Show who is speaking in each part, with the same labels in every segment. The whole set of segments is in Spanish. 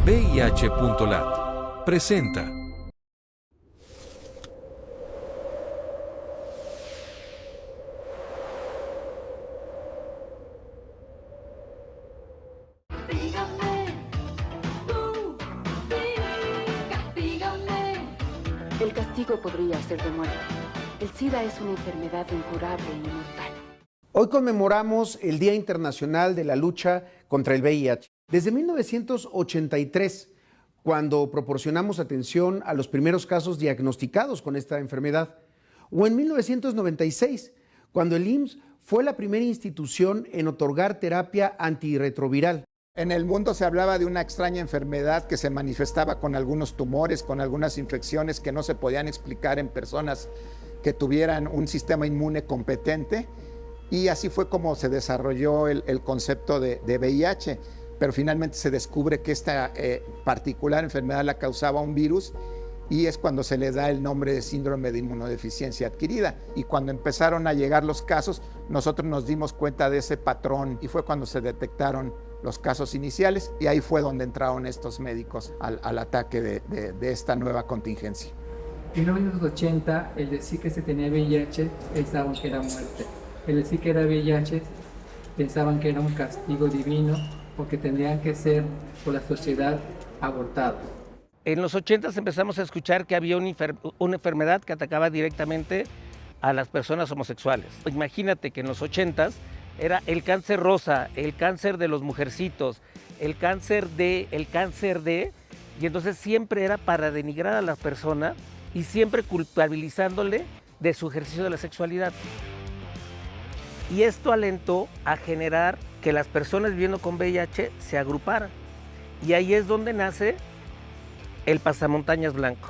Speaker 1: VIH.lat presenta.
Speaker 2: El castigo podría ser de muerte. El SIDA es una enfermedad incurable y mortal.
Speaker 3: Hoy conmemoramos el Día Internacional de la Lucha contra el VIH. Desde 1983, cuando proporcionamos atención a los primeros casos diagnosticados con esta enfermedad, o en 1996, cuando el IMSS fue la primera institución en otorgar terapia antirretroviral.
Speaker 4: En el mundo se hablaba de una extraña enfermedad que se manifestaba con algunos tumores, con algunas infecciones que no se podían explicar en personas que tuvieran un sistema inmune competente, y así fue como se desarrolló el concepto de VIH, pero finalmente se descubre que esta particular enfermedad la causaba un virus, y es cuando se le da el nombre de síndrome de inmunodeficiencia adquirida. Y cuando empezaron a llegar los casos, nosotros nos dimos cuenta de ese patrón, y fue cuando se detectaron los casos iniciales, y ahí fue donde entraron estos médicos al ataque de esta nueva contingencia.
Speaker 5: En 1980, el decir que se tenía VIH pensaban que era muerte. El decir que era VIH pensaban que era un castigo divino porque tendrían que ser por la sociedad abortados.
Speaker 6: En los 80 empezamos a escuchar que había una enfermedad que atacaba directamente a las personas homosexuales. Imagínate que en los 80 era el cáncer rosa, el cáncer de los mujercitos, el cáncer de, y entonces siempre era para denigrar a la persona y siempre culpabilizándole de su ejercicio de la sexualidad. Y esto alentó a generar que las personas viviendo con VIH se agruparan. Y ahí es donde nace el pasamontañas blanco.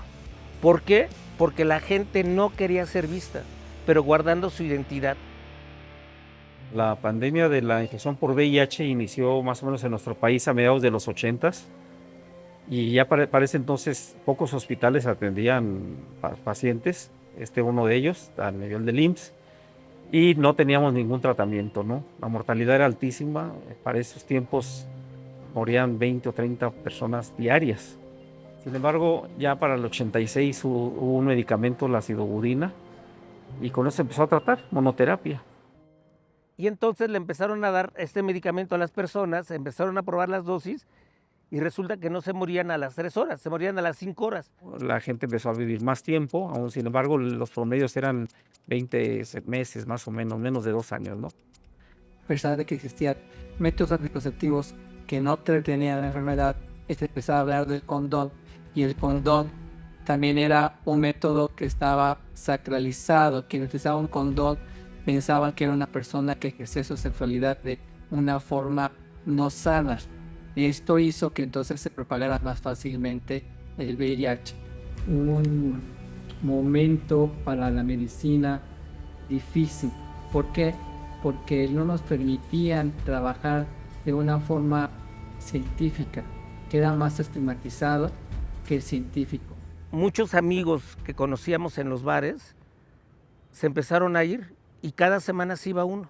Speaker 6: ¿Por qué? Porque la gente no quería ser vista, pero guardando su identidad.
Speaker 7: La pandemia de la infección por VIH inició más o menos en nuestro país a mediados de los 80s, y ya para ese entonces pocos hospitales atendían pacientes, uno de ellos a nivel del IMSS, y no teníamos ningún tratamiento, ¿no? La mortalidad era altísima, para esos tiempos morían 20 o 30 personas diarias. Sin embargo, ya para el 86 hubo un medicamento, la acidobudina, y con eso se empezó a tratar, monoterapia.
Speaker 6: Y entonces le empezaron a dar este medicamento a las personas, empezaron a probar las dosis, y resulta que no se morían a las 3 horas, se morían a las 5 horas.
Speaker 7: La gente empezó a vivir más tiempo, aún sin embargo los promedios eran 20 meses más o menos de 2 años, ¿no?
Speaker 5: A pesar de que existían métodos anticonceptivos que no prevenían la enfermedad, se empezaba a hablar del condón, y el condón también era un método que estaba sacralizado. Quien utilizaba un condón pensaban que era una persona que ejercía su sexualidad de una forma no sana. Y esto hizo que entonces se propagara más fácilmente el VIH. Un momento para la medicina difícil. ¿Por qué? Porque no nos permitían trabajar de una forma científica, que era más estigmatizado que el científico.
Speaker 6: Muchos amigos que conocíamos en los bares se empezaron a ir, y cada semana se iba uno.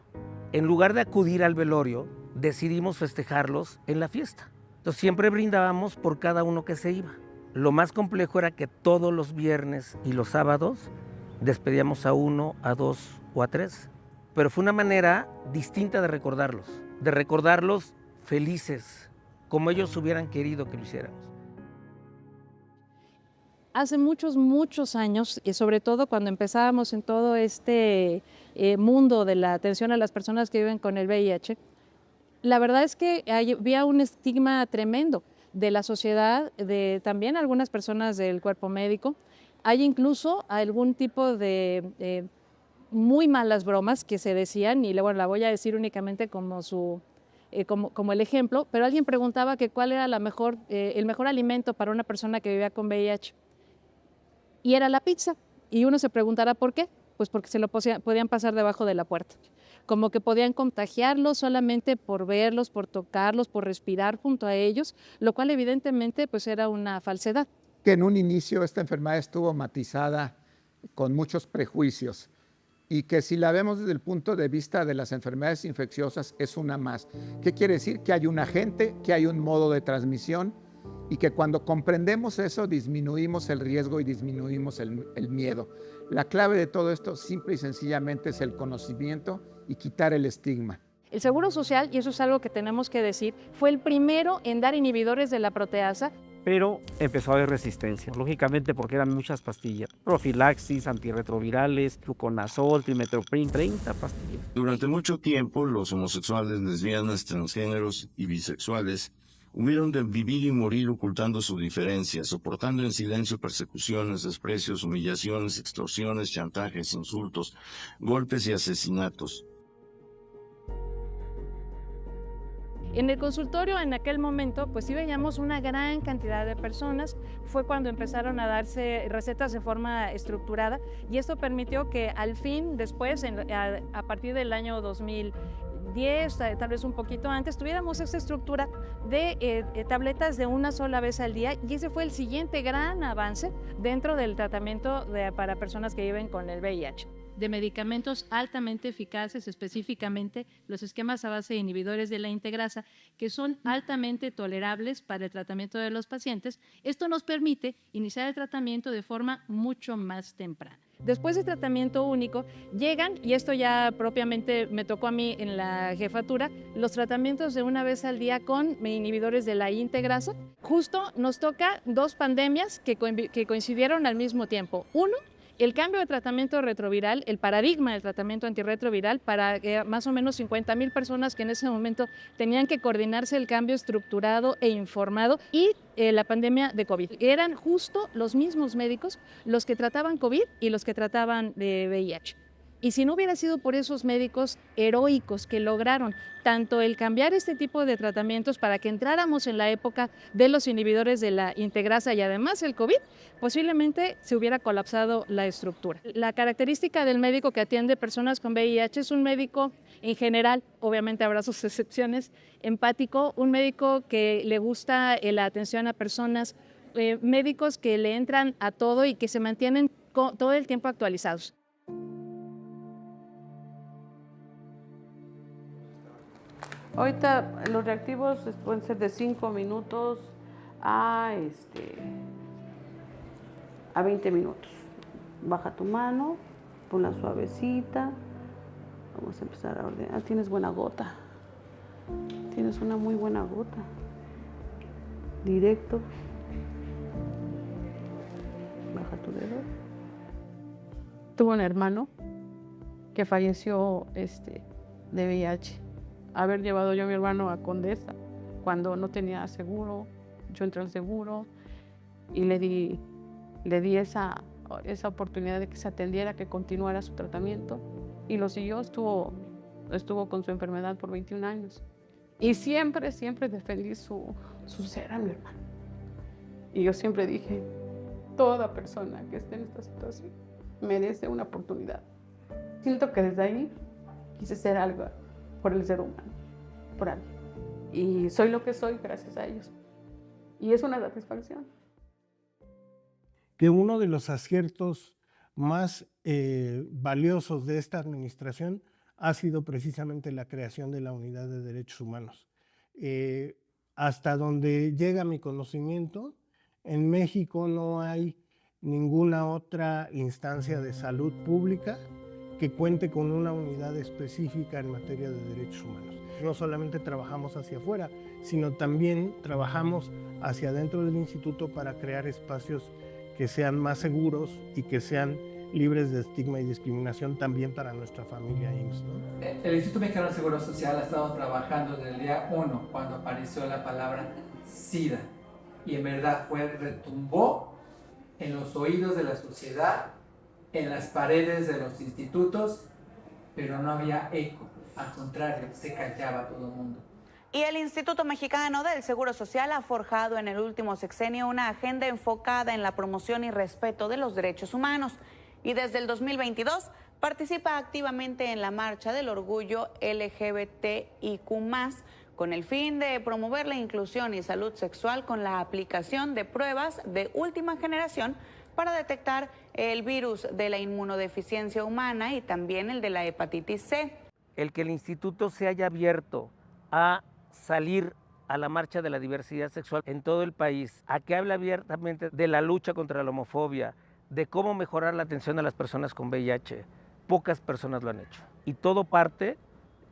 Speaker 6: En lugar de acudir al velorio, decidimos festejarlos en la fiesta. Entonces siempre brindábamos por cada uno que se iba. Lo más complejo era que todos los viernes y los sábados despedíamos a 1, a 2 o a 3. Pero fue una manera distinta de recordarlos felices, como ellos hubieran querido que lo hiciéramos.
Speaker 8: Hace muchos años, y sobre todo cuando empezábamos en todo este mundo de la atención a las personas que viven con el VIH, la verdad es que había un estigma tremendo de la sociedad, de también algunas personas del cuerpo médico. Hay incluso algún tipo de muy malas bromas que se decían, y bueno, la voy a decir únicamente como como el ejemplo, pero alguien preguntaba que cuál era el mejor alimento para una persona que vivía con VIH. Y era la pizza. Y uno se preguntará por qué. Pues porque se lo podían pasar debajo de la puerta. Como que podían contagiarlos solamente por verlos, por tocarlos, por respirar junto a ellos, lo cual evidentemente pues era una falsedad.
Speaker 4: Que en un inicio esta enfermedad estuvo matizada con muchos prejuicios, y que si la vemos desde el punto de vista de las enfermedades infecciosas es una más. ¿Qué quiere decir? Que hay un agente, que hay un modo de transmisión, y que cuando comprendemos eso disminuimos el riesgo y disminuimos el miedo. La clave de todo esto simple y sencillamente es el conocimiento y quitar el estigma.
Speaker 8: El Seguro Social, y eso es algo que tenemos que decir, fue el primero en dar inhibidores de la proteasa.
Speaker 7: Pero empezó a haber resistencia, lógicamente porque eran muchas pastillas. Profilaxis, antirretrovirales, fluconazol, trimestoprim, 30 pastillas.
Speaker 9: Durante mucho tiempo, los homosexuales, lesbianas, transgéneros y bisexuales hubieron de vivir y morir ocultando su diferencia, soportando en silencio persecuciones, desprecios, humillaciones, extorsiones, chantajes, insultos, golpes y asesinatos.
Speaker 8: En el consultorio en aquel momento, pues sí veíamos una gran cantidad de personas. Fue cuando empezaron a darse recetas de forma estructurada y esto permitió que al fin, después, a partir del año 2010, tal vez un poquito antes, tuviéramos esta estructura de tabletas de una sola vez al día y ese fue el siguiente gran avance dentro del tratamiento para personas que viven con el VIH. De medicamentos altamente eficaces, específicamente los esquemas a base de inhibidores de la integrasa, que son altamente tolerables para el tratamiento de los pacientes. Esto nos permite iniciar el tratamiento de forma mucho más temprana. Después del tratamiento único, llegan, y esto ya propiamente me tocó a mí en la jefatura, los tratamientos de una vez al día con inhibidores de la integrasa. Justo nos toca 2 pandemias que coincidieron al mismo tiempo. Uno, el cambio de tratamiento retroviral, el paradigma del tratamiento antirretroviral para más o menos 50,000 personas que en ese momento tenían que coordinarse el cambio estructurado e informado y la pandemia de COVID. Eran justo los mismos médicos los que trataban COVID y los que trataban de VIH. Y si no hubiera sido por esos médicos heroicos que lograron tanto el cambiar este tipo de tratamientos para que entráramos en la época de los inhibidores de la integrasa y además el COVID, posiblemente se hubiera colapsado la estructura. La característica del médico que atiende personas con VIH es un médico en general, obviamente habrá sus excepciones, empático, un médico que le gusta la atención a personas, médicos que le entran a todo y que se mantienen todo el tiempo actualizados.
Speaker 10: Ahorita los reactivos pueden ser de 5 minutos a 20 minutos. Baja tu mano, ponla suavecita. Vamos a empezar a ordenar. Tienes buena gota. Tienes una muy buena gota. Directo. Baja tu dedo. Tuve un hermano que falleció de VIH. Haber llevado yo a mi hermano a Condesa cuando no tenía seguro, yo entré al seguro y le di esa oportunidad de que se atendiera, que continuara su tratamiento y lo siguió, estuvo con su enfermedad por 21 años y siempre defendí su ser a mi hermano y yo siempre dije, toda persona que esté en esta situación merece una oportunidad. Siento que desde ahí quise hacer algo por el ser humano, por alguien. Y soy lo que soy gracias a ellos. Y es una satisfacción.
Speaker 11: Que uno de los aciertos más valiosos de esta administración ha sido precisamente la creación de la Unidad de Derechos Humanos. Hasta donde llega mi conocimiento, en México no hay ninguna otra instancia de salud pública que cuente con una unidad específica en materia de derechos humanos. No solamente trabajamos hacia afuera, sino también trabajamos hacia adentro del instituto para crear espacios que sean más seguros y que sean libres de estigma y discriminación también para nuestra familia IMSS, ¿no?
Speaker 5: El Instituto Mexicano del Seguro Social ha estado trabajando desde el día 1 cuando apareció la palabra SIDA y en verdad retumbó en los oídos de la sociedad, en las paredes de los institutos, pero no había eco, al contrario, se callaba todo el mundo.
Speaker 12: Y el Instituto Mexicano del Seguro Social ha forjado en el último sexenio una agenda enfocada en la promoción y respeto de los derechos humanos. Y desde el 2022 participa activamente en la Marcha del Orgullo LGBTIQ+, con el fin de promover la inclusión y salud sexual con la aplicación de pruebas de última generación para detectar el virus de la inmunodeficiencia humana y también el de la hepatitis C.
Speaker 6: El que el instituto se haya abierto a salir a la marcha de la diversidad sexual en todo el país, a que hable abiertamente de la lucha contra la homofobia, de cómo mejorar la atención a las personas con VIH. Pocas personas lo han hecho. Y todo parte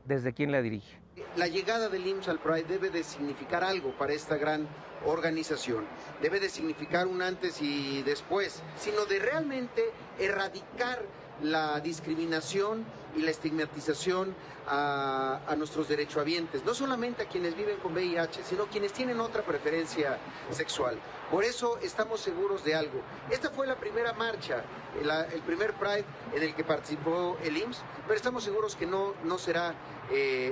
Speaker 6: desde quien la dirige.
Speaker 3: La llegada del IMSS al Pride debe de significar algo para esta gran organización. Debe de significar un antes y después, sino de realmente erradicar la discriminación y la estigmatización a nuestros derechohabientes, no solamente a quienes viven con VIH, sino quienes tienen otra preferencia sexual. Por eso estamos seguros de algo. Esta fue la primera marcha, el primer Pride en el que participó el IMSS, pero estamos seguros que no será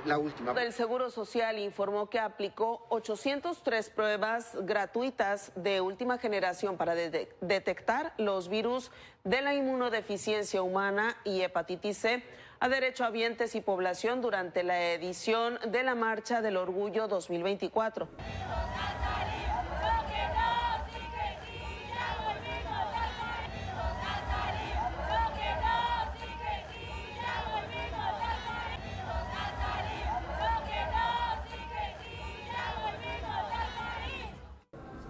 Speaker 3: la última.
Speaker 13: El Seguro Social informó que aplicó 803 pruebas gratuitas de última generación para detectar los virus de la inmunodeficiencia humana y hepatitis C a derechohabientes y población durante la edición de la Marcha del Orgullo 2024.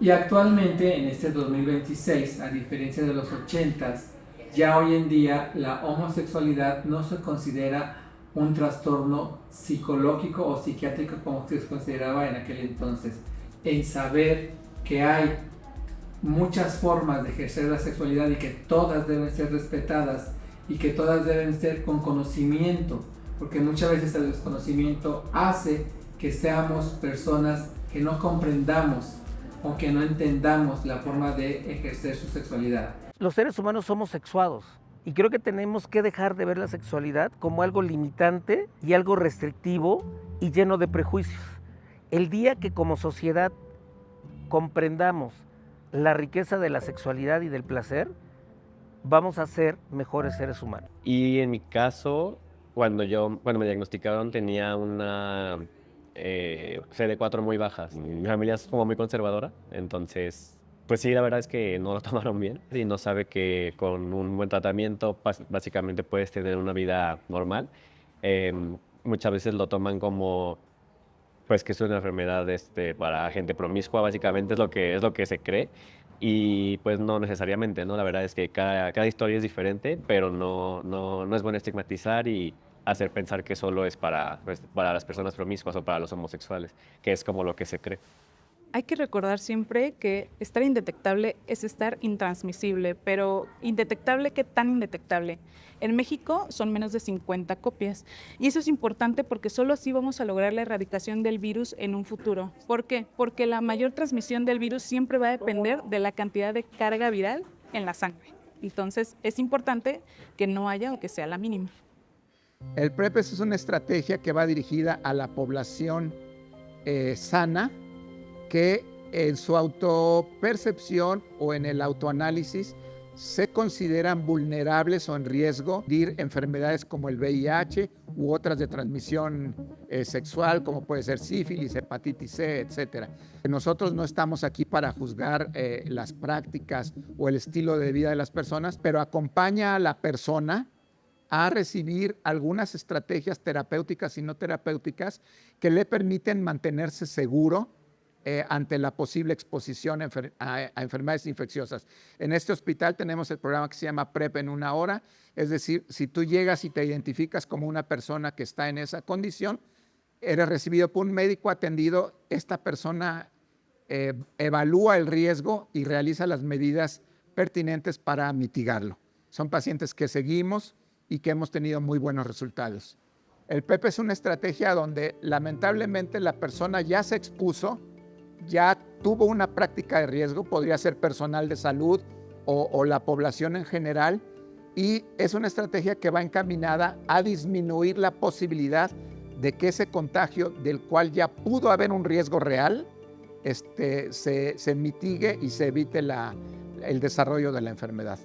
Speaker 5: Y actualmente, en este 2026, a diferencia de los 80s, ya hoy en día la homosexualidad no se considera un trastorno psicológico o psiquiátrico como se consideraba en aquel entonces. En saber que hay muchas formas de ejercer la sexualidad y que todas deben ser respetadas y que todas deben ser con conocimiento, porque muchas veces el desconocimiento hace que seamos personas que no comprendamos o que no entendamos la forma de ejercer su sexualidad.
Speaker 6: Los seres humanos somos sexuados y creo que tenemos que dejar de ver la sexualidad como algo limitante y algo restrictivo y lleno de prejuicios. El día que como sociedad comprendamos la riqueza de la sexualidad y del placer, vamos a ser mejores seres humanos.
Speaker 14: Y en mi caso, cuando me diagnosticaron, tenía una CD4 muy bajas. Mi familia es como muy conservadora, entonces, pues sí, la verdad es que no lo tomaron bien y no sabe que con un buen tratamiento básicamente puedes tener una vida normal. Muchas veces lo toman como, pues que es una enfermedad para gente promiscua, básicamente es lo que se cree. Y pues no necesariamente, ¿no? La verdad es que cada historia es diferente, pero no es bueno estigmatizar y hacer pensar que solo es para las personas promiscuas o para los homosexuales, que es como lo que se cree.
Speaker 15: Hay que recordar siempre que estar indetectable es estar intransmisible, pero indetectable, ¿qué tan indetectable? En México son menos de 50 copias y eso es importante porque solo así vamos a lograr la erradicación del virus en un futuro. ¿Por qué? Porque la mayor transmisión del virus siempre va a depender de la cantidad de carga viral en la sangre. Entonces es importante que no haya o que sea la mínima.
Speaker 4: El PrEP es una estrategia que va dirigida a la población sana, que en su autopercepción o en el autoanálisis se consideran vulnerables o en riesgo de enfermedades como el VIH u otras de transmisión sexual, como puede ser sífilis, hepatitis C, etc. Nosotros no estamos aquí para juzgar las prácticas o el estilo de vida de las personas, pero acompaña a la persona a recibir algunas estrategias terapéuticas y no terapéuticas que le permiten mantenerse seguro ante la posible exposición a enfermedades infecciosas. En este hospital tenemos el programa que se llama PrEP en 1 hora, es decir, si tú llegas y te identificas como una persona que está en esa condición, eres recibido por un médico atendido, esta persona evalúa el riesgo y realiza las medidas pertinentes para mitigarlo. Son pacientes que seguimos y que hemos tenido muy buenos resultados. El PrEP es una estrategia donde lamentablemente la persona ya se expuso, ya tuvo una práctica de riesgo, podría ser personal de salud o la población en general, y es una estrategia que va encaminada a disminuir la posibilidad de que ese contagio, del cual ya pudo haber un riesgo real, se mitigue y se evite el desarrollo de la enfermedad.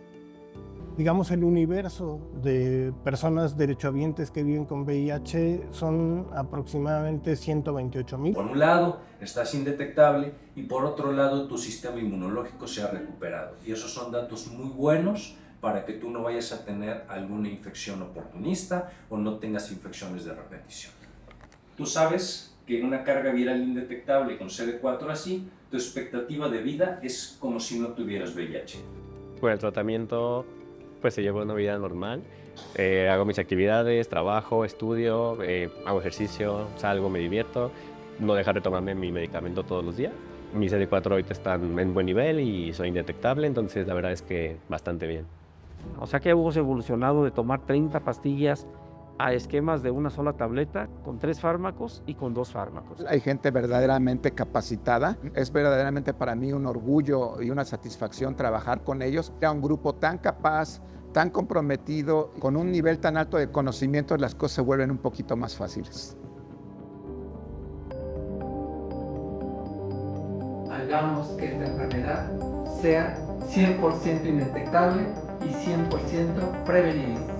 Speaker 11: Digamos, el universo de personas derechohabientes que viven con VIH son aproximadamente 128,000.
Speaker 1: Por un lado, estás indetectable y por otro lado, tu sistema inmunológico se ha recuperado. Y esos son datos muy buenos para que tú no vayas a tener alguna infección oportunista o no tengas infecciones de repetición. Tú sabes que una carga viral indetectable con CD4 así, tu expectativa de vida es como si no tuvieras VIH.
Speaker 14: Por el tratamiento, pues se lleva una vida normal. Hago mis actividades, trabajo, estudio, hago ejercicio, salgo, me divierto. No dejar de tomarme mi medicamento todos los días. Mis CD4 ahorita están en buen nivel y soy indetectable, entonces la verdad es que bastante bien.
Speaker 7: O sea que hemos evolucionado de tomar 30 pastillas a esquemas de una sola tableta con 3 fármacos y con 2 fármacos.
Speaker 4: Hay gente verdaderamente capacitada. Es verdaderamente para mí un orgullo y una satisfacción trabajar con ellos. Era un grupo tan capaz, tan comprometido, con un nivel tan alto de conocimiento, las cosas se vuelven un poquito más fáciles.
Speaker 5: Hagamos que esta enfermedad sea 100% indetectable y 100% prevenible.